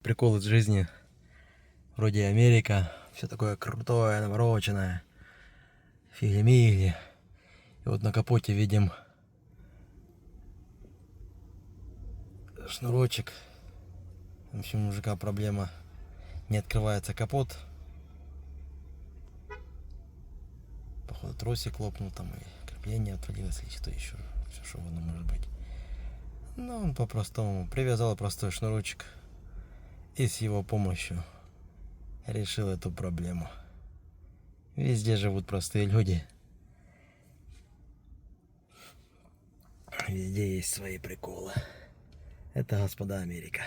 Прикол из жизни. Вроде Америка, все такое крутое, навороченное. Фигли-мигли. И вот на капоте видим шнурочек. В общем, у мужика проблема. Не открывается капот. Походу тросик лопнул там и крепление отвалилось или что еще. Все что угодно может быть. Но он по-простому привязал простой шнурочек. И с его помощью решил эту проблему. Везде живут простые люди. Везде есть свои приколы. Это, господа, Америка.